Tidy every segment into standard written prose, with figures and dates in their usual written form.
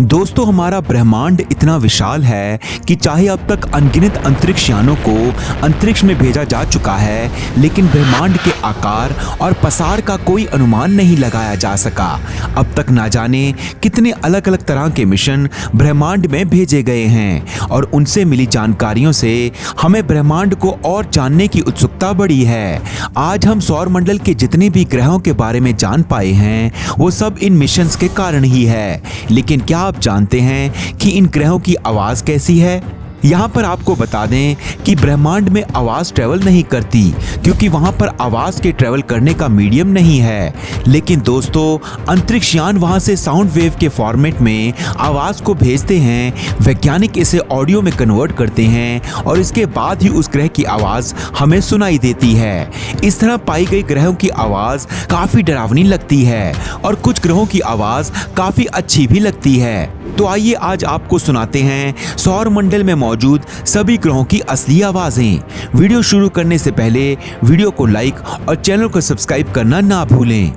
दोस्तों, हमारा ब्रह्मांड इतना विशाल है कि चाहे अब तक अनगिनत अंतरिक्ष यानों को अंतरिक्ष में भेजा जा चुका है, लेकिन ब्रह्मांड के आकार और पसार का कोई अनुमान नहीं लगाया जा सका। अब तक ना जाने कितने अलग अलग तरह के मिशन ब्रह्मांड में भेजे गए हैं और उनसे मिली जानकारियों से हमें ब्रह्मांड को और जानने की उत्सुकता बढ़ी है। आज हम सौर मंडल के जितने भी ग्रहों के बारे में जान पाए हैं वो सब इन मिशंस के कारण ही है। लेकिन क्या आप जानते हैं कि इन ग्रहों की आवाज कैसी है? यहाँ पर आपको बता दें कि ब्रह्मांड में आवाज ट्रेवल नहीं करती क्योंकि वहाँ पर आवाज के ट्रेवल करने का मीडियम नहीं है। लेकिन दोस्तों, अंतरिक्ष यान वहाँ से साउंड वेव के फॉर्मेट में आवाज को भेजते हैं। वैज्ञानिक इसे ऑडियो में कन्वर्ट करते हैं और इसके बाद ही उस ग्रह की आवाज हमें सुनाई देती है। इस तरह पाई गई ग्रहों की आवाज काफी डरावनी लगती है और कुछ ग्रहों की आवाज काफी अच्छी भी लगती है। तो आइए आज आपको सुनाते हैं सौर मंडल में मौजूद सभी ग्रहों की असली आवाजें। वीडियो शुरू करने से पहले वीडियो को लाइक और चैनल को सब्सक्राइब करना ना भूलें।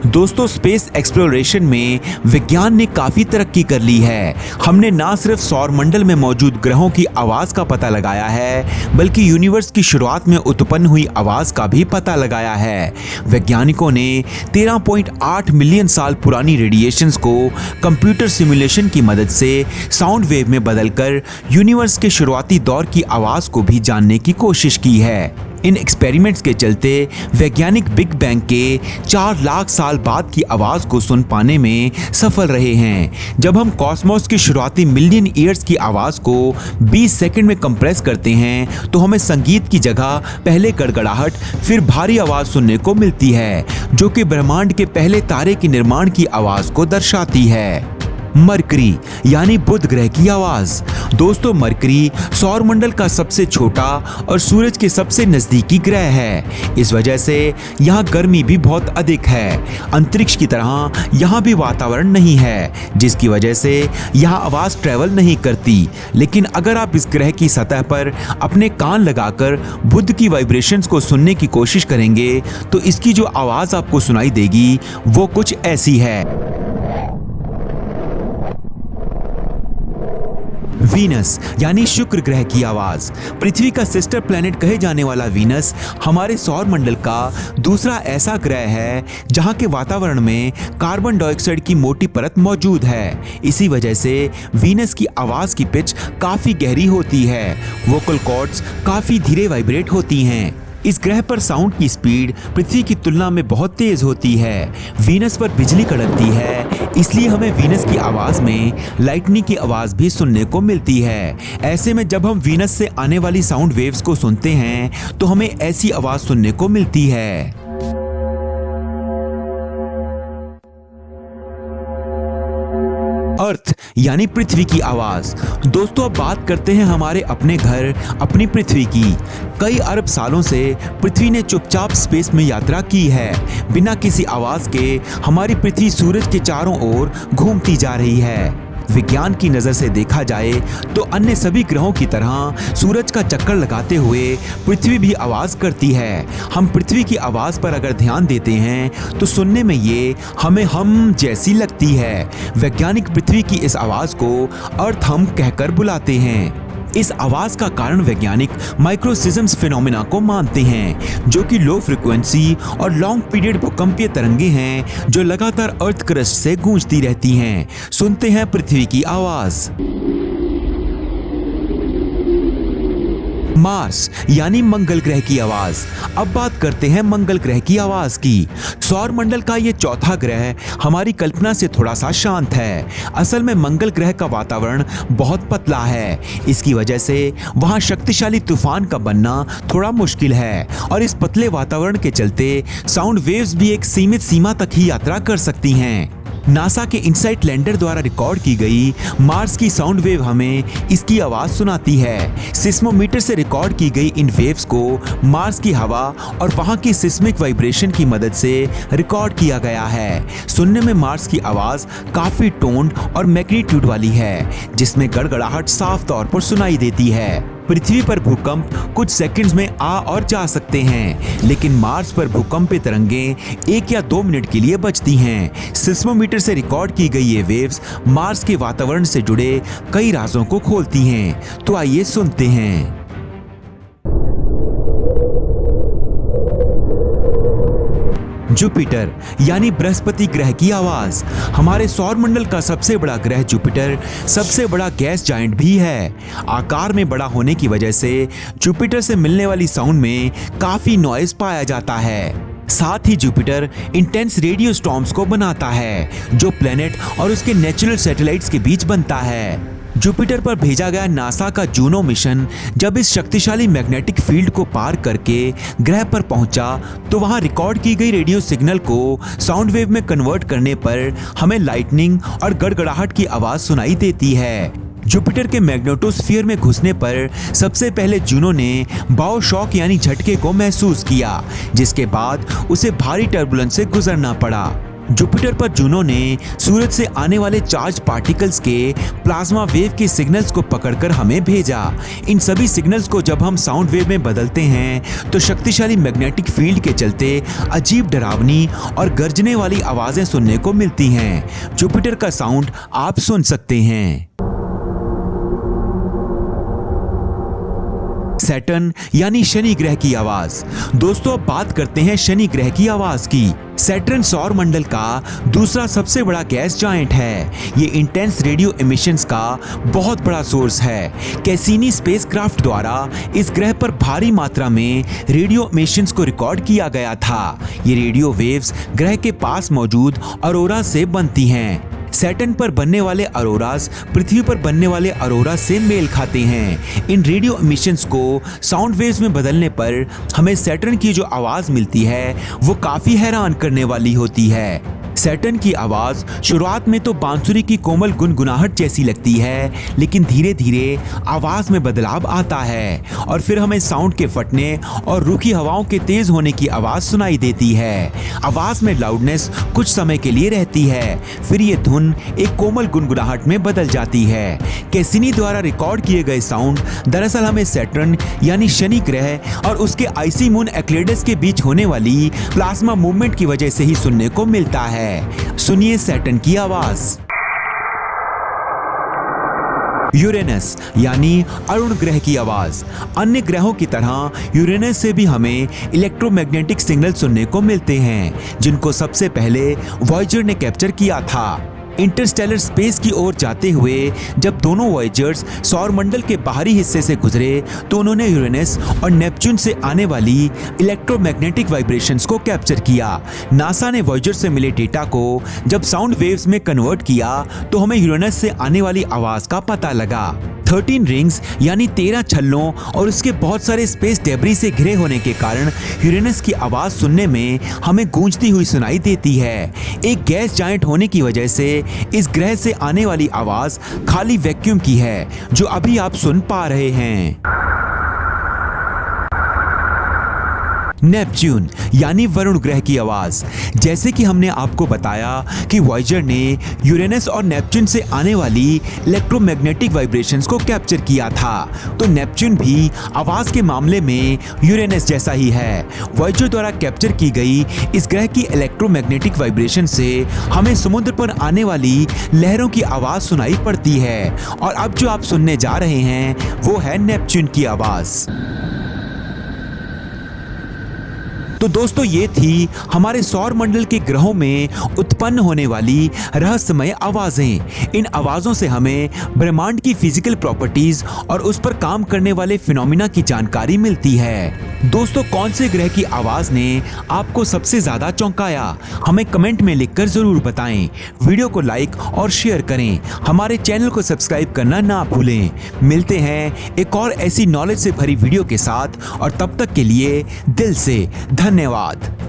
दोस्तों, स्पेस एक्सप्लोरेशन में विज्ञान ने काफी तरक्की कर ली है। हमने ना सिर्फ सौर मंडल में मौजूद ग्रहों की आवाज का पता लगाया है, बल्कि यूनिवर्स की शुरुआत में उत्पन्न हुई आवाज का भी पता लगाया है। वैज्ञानिकों ने 13.8 मिलियन साल पुरानी रेडिएशंस को कंप्यूटर सिमुलेशन की मदद से साउंड वेव में बदलकर यूनिवर्स के शुरुआती दौर की आवाज को भी जानने की कोशिश की है। इन एक्सपेरिमेंट्स के चलते वैज्ञानिक बिग बैंग के 4 लाख साल बाद की आवाज को सुन पाने में सफल रहे हैं। जब हम कॉस्मोस की शुरुआती मिलियन ईयर्स की आवाज को 20 सेकंड में कंप्रेस करते हैं तो हमें संगीत की जगह पहले गड़गड़ाहट फिर भारी आवाज सुनने को मिलती है, जो कि ब्रह्मांड के पहले तारे के निर्माण की आवाज को दर्शाती है। मरकरी यानी बुध ग्रह की आवाज। दोस्तों, मरकरी सौर मंडल का सबसे छोटा और सूरज के सबसे नजदीकी ग्रह है। इस वजह से यहाँ गर्मी भी बहुत अधिक है। अंतरिक्ष की तरह यहाँ भी वातावरण नहीं है, जिसकी वजह से यहाँ आवाज ट्रेवल नहीं करती। लेकिन अगर आप इस ग्रह की सतह पर अपने कान लगाकर बुध की वाइब्रेशंस को सुनने की कोशिश करेंगे तो इसकी जो आवाज आपको सुनाई देगी वो कुछ ऐसी है। वीनस यानी शुक्र ग्रह की आवाज। पृथ्वी का सिस्टर प्लैनेट कहे जाने वाला वीनस हमारे सौर मंडल का दूसरा ऐसा ग्रह है जहां के वातावरण में कार्बन डाइऑक्साइड की मोटी परत मौजूद है। इसी वजह से वीनस की आवाज की पिच काफी गहरी होती है। वोकल कॉर्ड्स काफी धीरे वाइब्रेट होती हैं। इस ग्रह पर साउंड की स्पीड पृथ्वी की तुलना में बहुत तेज होती है। वीनस पर बिजली कड़कती है, इसलिए हमें वीनस की आवाज में लाइटनिंग की आवाज भी सुनने को मिलती है। ऐसे में जब हम वीनस से आने वाली साउंड वेव्स को सुनते हैं तो हमें ऐसी आवाज सुनने को मिलती है। अर्थ यानी पृथ्वी की आवाज। दोस्तों, अब बात करते हैं हमारे अपने घर अपनी पृथ्वी की। कई अरब सालों से पृथ्वी ने चुपचाप स्पेस में यात्रा की है। बिना किसी आवाज के हमारी पृथ्वी सूरज के चारों ओर घूमती जा रही है। विज्ञान की नजर से देखा जाए तो अन्य सभी ग्रहों की तरह सूरज का चक्कर लगाते हुए पृथ्वी भी आवाज करती है। हम पृथ्वी की आवाज पर अगर ध्यान देते हैं तो सुनने में ये हमें हम जैसी लगती है। वैज्ञानिक पृथ्वी की इस आवाज को अर्थ हम कहकर बुलाते हैं। इस आवाज का कारण वैज्ञानिक माइक्रोसिज्म्स फिनोमेना को मानते हैं, जो कि लो फ्रीक्वेंसी और लॉन्ग पीरियड भूकंपीय तरंगे हैं जो लगातार अर्थ क्रस्ट से गूंजती रहती हैं। सुनते हैं पृथ्वी की आवाज। मार्स यानी मंगल ग्रह की आवाज। अब बात करते हैं मंगल ग्रह की आवाज की। सौर मंडल का ये चौथा ग्रह हमारी कल्पना से थोड़ा सा शांत है। असल में मंगल ग्रह का वातावरण बहुत पतला है। इसकी वजह से वहां शक्तिशाली तूफान का बनना थोड़ा मुश्किल है और इस पतले वातावरण के चलते साउंड वेव्स भी एक सीमित सीमा तक ही यात्रा कर सकती हैं। नासा के इनसाइट लैंडर द्वारा रिकॉर्ड की गई मार्स की साउंड वेव हमें इसकी आवाज सुनाती है। सिस्मोमीटर से रिकॉर्ड की गई इन वेव्स को मार्स की हवा और वहां की सिस्मिक वाइब्रेशन की मदद से रिकॉर्ड किया गया है। सुनने में मार्स की आवाज काफी टोन्ड और मैग्नीट्यूड वाली है, जिसमें गड़गड़ाहट साफ तौर पर सुनाई देती है। पृथ्वी पर भूकंप कुछ सेकंड्स में आ और जा सकते हैं, लेकिन मार्स पर भूकंपीय तरंगें 1 या 2 मिनट के लिए बचती हैं। सिस्मोमीटर से रिकॉर्ड की गई ये वेव्स मार्स के वातावरण से जुड़े कई राजों को खोलती हैं। तो आइए सुनते हैं। जुपिटर यानी बृहस्पति ग्रह की आवाज। हमारे सौरमंडल का सबसे बड़ा ग्रह जुपिटर सबसे बड़ा गैस जायंट भी है। आकार में बड़ा होने की वजह से जुपिटर से मिलने वाली साउंड में काफी नॉइज पाया जाता है। साथ ही जुपिटर इंटेंस रेडियो स्टॉर्म्स को बनाता है, जो प्लेनेट और उसके नेचुरल सैटेलाइट्स के बीच बनता है। जुपिटर पर भेजा गया नासा का जूनो मिशन जब इस शक्तिशाली मैग्नेटिक फील्ड को पार करके ग्रह पर पहुंचा, तो वहां रिकॉर्ड की गई रेडियो सिग्नल को साउंड वेव में कन्वर्ट करने पर हमें लाइटनिंग और गड़गड़ाहट की आवाज सुनाई देती है। जुपिटर के मैग्नेटोस्फीयर में घुसने पर सबसे पहले जूनो ने बाओ शॉक यानी झटके को महसूस किया, जिसके बाद उसे भारी टर्बुलेंस से गुजरना पड़ा। जुपिटर पर जूनो ने सूरज से आने वाले चार्ज पार्टिकल्स के प्लाज्मा वेव के सिग्नल्स को पकड़कर हमें भेजा। इन सभी सिग्नल्स को जब हम साउंड वेव में बदलते हैं तो शक्तिशाली मैग्नेटिक फील्ड के चलते अजीब डरावनी और गर्जने वाली आवाजें सुनने को मिलती हैं। जुपिटर का साउंड आप सुन सकते हैं। सैटर्न यानी शनि ग्रह की आवाज। दोस्तों, अब बात करते हैं शनि ग्रह की आवाज की। सैटर्न सौर मंडल का दूसरा सबसे बड़ा गैस जायंट है। ये इंटेंस रेडियो एमिशंस का बहुत बड़ा सोर्स है। कैसिनी स्पेसक्राफ्ट द्वारा इस ग्रह पर भारी मात्रा में रेडियो एमिशंस को रिकॉर्ड किया गया था। ये रेडियो वेव्स ग्रह के पास मौजूद अरोरा से बनती हैं। सैटर्न पर बनने वाले अरोरास पृथ्वी पर बनने वाले अरोरा से मेल खाते हैं। इन रेडियो एमिशंस को साउंड वेव्स में बदलने पर हमें सैटर्न की जो आवाज मिलती है वो काफी हैरान करने वाली होती है। सैटर्न की आवाज शुरुआत में तो बांसुरी की कोमल गुनगुनाहट जैसी लगती है, लेकिन धीरे धीरे आवाज में बदलाव आता है और फिर हमें साउंड के फटने और रूखी हवाओं के तेज होने की आवाज सुनाई देती है। आवाज में लाउडनेस कुछ समय के लिए रहती है, फिर ये धुन एक कोमल गुनगुनाहट में बदल जाती है। कैसिनी द्वारा रिकॉर्ड किए गए साउंड दरअसल हमें सैटर्न यानी शनि ग्रह और उसके आइसी मून एक्लेडस के बीच होने वाली प्लाज्मा मूवमेंट की वजह से ही सुनने को मिलता है। सुनिए सैटर्न की आवाज। यूरेनस यानी अरुण ग्रह की आवाज। अन्य ग्रहों की तरह यूरेनस से भी हमें इलेक्ट्रोमैग्नेटिक सिग्नल सुनने को मिलते हैं, जिनको सबसे पहले वॉयेजर ने कैप्चर किया था। इंटरस्टेलर स्पेस की ओर जाते हुए जब दोनों वॉयेजर्स सौरमंडल के बाहरी हिस्से से गुजरे तो उन्होंने यूरेनस और नेपच्यून से आने वाली इलेक्ट्रोमैग्नेटिक वाइब्रेशंस को कैप्चर किया। नासा ने वॉयेजर से मिले डेटा को जब साउंड वेव्स में कन्वर्ट किया तो हमें यूरेनस से आने वाली आवाज का पता लगा। 13 रिंग्स यानी 13 छल्लों और उसके बहुत सारे स्पेस डेब्री से घिरे होने के कारण यूरेनस की आवाज सुनने में हमें गूंजती हुई सुनाई देती है। एक गैस जायंट होने की वजह से इस ग्रह से आने वाली आवाज खाली वैक्यूम की है, जो अभी आप सुन पा रहे हैं। नेपच्यून यानी वरुण ग्रह की आवाज। जैसे कि हमने आपको बताया कि वॉयेजर ने यूरेनस और नेपच्यून से आने वाली इलेक्ट्रोमैग्नेटिक वाइब्रेशंस को कैप्चर किया था, तो नेपच्यून भी आवाज के मामले में यूरेनस जैसा ही है। वॉयेजर द्वारा कैप्चर की गई इस ग्रह की इलेक्ट्रोमैग्नेटिक वाइब्रेशन से हमें समुद्र पर आने वाली लहरों की आवाज सुनाई पड़ती है, और अब जो आप सुनने जा रहे हैं वो है नेपच्यून की आवाज। तो दोस्तों, ये थी हमारे सौर मंडल के ग्रहों में उत्पन्न होने वाली रहस्यमय आवाजें। इन आवाजों से हमें ब्रह्मांड की फिजिकल प्रॉपर्टीज और उस पर काम करने वाले फिनोमिना की जानकारी मिलती है। दोस्तों, कौन से ग्रह की आवाज ने आपको सबसे ज्यादा चौंकाया? हमें कमेंट में लिखकर जरूर बताएं। वीडियो को लाइक और शेयर करें। हमारे चैनल को सब्सक्राइब करना ना भूलें। मिलते हैं एक और ऐसी नॉलेज से भरी वीडियो के साथ, और तब तक के लिए दिल से धन्यवाद।